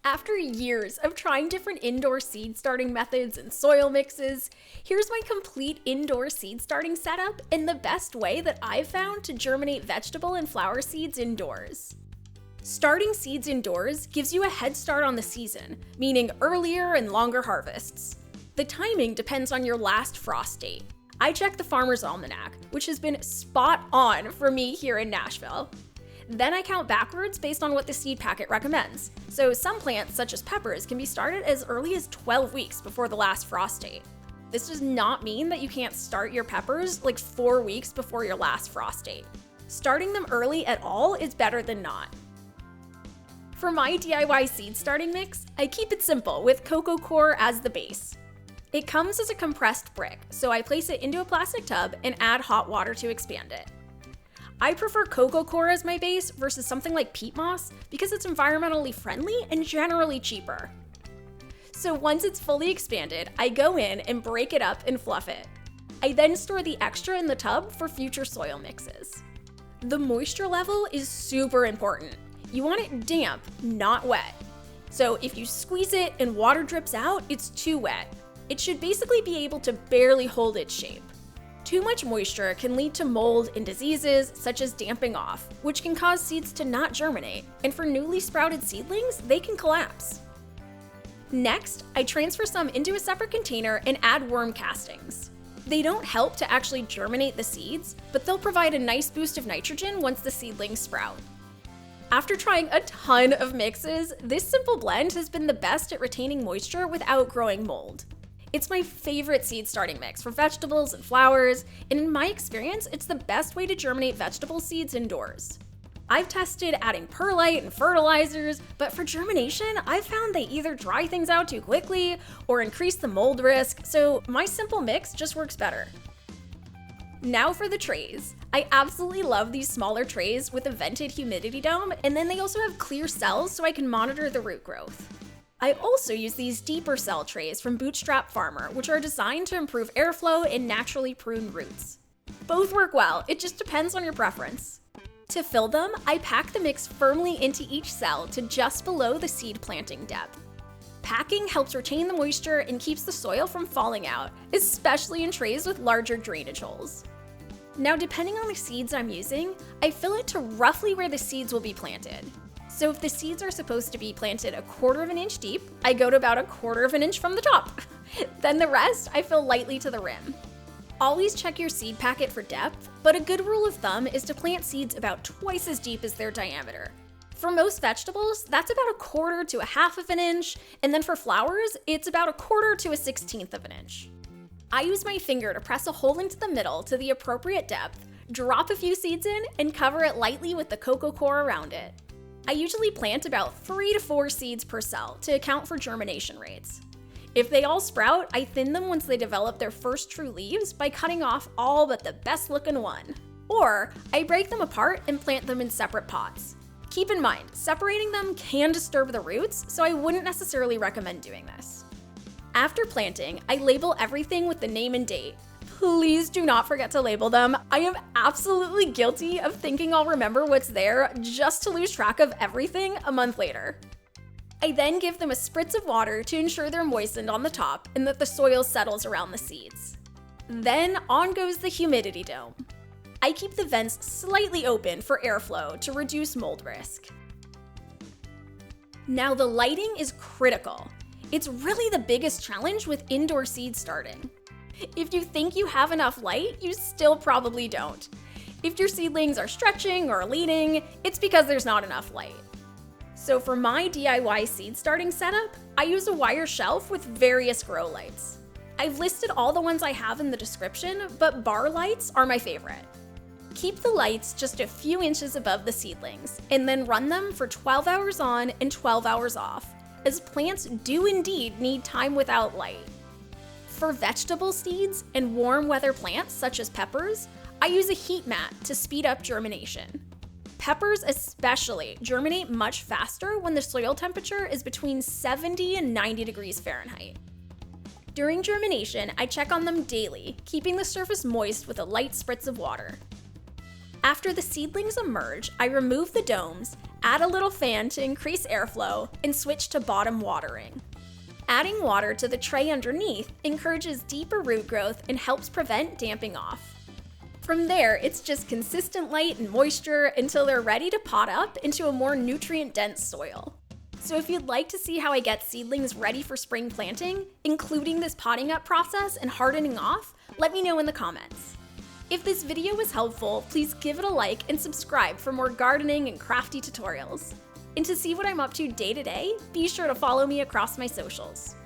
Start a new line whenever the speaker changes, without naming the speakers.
After years of trying different indoor seed starting methods and soil mixes, here's my complete indoor seed starting setup and the best way that I've found to germinate vegetable and flower seeds indoors. Starting seeds indoors gives you a head start on the season, meaning earlier and longer harvests. The timing depends on your last frost date. I check the Farmer's Almanac, which has been spot on for me here in Nashville. Then I count backwards based on what the seed packet recommends. So some plants, such as peppers, can be started as early as 12 weeks before the last frost date. This does not mean that you can't start your peppers like 4 weeks before your last frost date. Starting them early at all is better than not. For my DIY seed starting mix, I keep it simple with cocoa coir as the base. It comes as a compressed brick, so I place it into a plastic tub and add hot water to expand it. I prefer cocoa coir as my base versus something like peat moss because it's environmentally friendly and generally cheaper. So once it's fully expanded, I go in and break it up and fluff it. I then store the extra in the tub for future soil mixes. The moisture level is super important. You want it damp, not wet. So if you squeeze it and water drips out, it's too wet. It should basically be able to barely hold its shape. Too much moisture can lead to mold and diseases such as damping off, which can cause seeds to not germinate, and for newly sprouted seedlings, they can collapse. Next, I transfer some into a separate container and add worm castings. They don't help to actually germinate the seeds, but they'll provide a nice boost of nitrogen once the seedlings sprout. After trying a ton of mixes, this simple blend has been the best at retaining moisture without growing mold. It's my favorite seed starting mix for vegetables and flowers, and in my experience, it's the best way to germinate vegetable seeds indoors. I've tested adding perlite and fertilizers, but for germination, I've found they either dry things out too quickly or increase the mold risk, so my simple mix just works better. Now for the trays. I absolutely love these smaller trays with a vented humidity dome, and then they also have clear cells so I can monitor the root growth. I also use these deeper cell trays from Bootstrap Farmer, which are designed to improve airflow and naturally prune roots. Both work well, it just depends on your preference. To fill them, I pack the mix firmly into each cell to just below the seed planting depth. Packing helps retain the moisture and keeps the soil from falling out, especially in trays with larger drainage holes. Now, depending on the seeds I'm using, I fill it to roughly where the seeds will be planted. So if the seeds are supposed to be planted 1/4 inch deep, I go to about 1/4 inch from the top. Then the rest, I fill lightly to the rim. Always check your seed packet for depth, but a good rule of thumb is to plant seeds about twice as deep as their diameter. For most vegetables, that's about 1/4 to 1/2 inch, and then for flowers, it's about 1/4 to 1/16 inch. I use my finger to press a hole into the middle to the appropriate depth, drop a few seeds in, and cover it lightly with the cocoa coir around it. I usually plant about 3 to 4 seeds per cell to account for germination rates. If they all sprout, I thin them once they develop their first true leaves by cutting off all but the best looking one. Or I break them apart and plant them in separate pots. Keep in mind, separating them can disturb the roots, so I wouldn't necessarily recommend doing this. After planting, I label everything with the name and date. Please do not forget to label them. I am absolutely guilty of thinking I'll remember what's there just to lose track of everything a month later. I then give them a spritz of water to ensure they're moistened on the top and that the soil settles around the seeds. Then on goes the humidity dome. I keep the vents slightly open for airflow to reduce mold risk. Now the lighting is critical. It's really the biggest challenge with indoor seed starting. If you think you have enough light, you still probably don't. If your seedlings are stretching or leaning, it's because there's not enough light. So for my DIY seed starting setup, I use a wire shelf with various grow lights. I've listed all the ones I have in the description, but bar lights are my favorite. Keep the lights just a few inches above the seedlings, and then run them for 12 hours on and 12 hours off, as plants do indeed need time without light. For vegetable seeds and warm weather plants such as peppers, I use a heat mat to speed up germination. Peppers especially germinate much faster when the soil temperature is between 70 and 90 degrees Fahrenheit. During germination, I check on them daily, keeping the surface moist with a light spritz of water. After the seedlings emerge, I remove the domes, Add a little fan to increase airflow, and switch to bottom watering. Adding water to the tray underneath encourages deeper root growth and helps prevent damping off. From there, it's just consistent light and moisture until they're ready to pot up into a more nutrient-dense soil. So if you'd like to see how I get seedlings ready for spring planting, including this potting up process and hardening off, let me know in the comments. If this video was helpful, please give it a like and subscribe for more gardening and crafty tutorials. And to see what I'm up to day to day, be sure to follow me across my socials.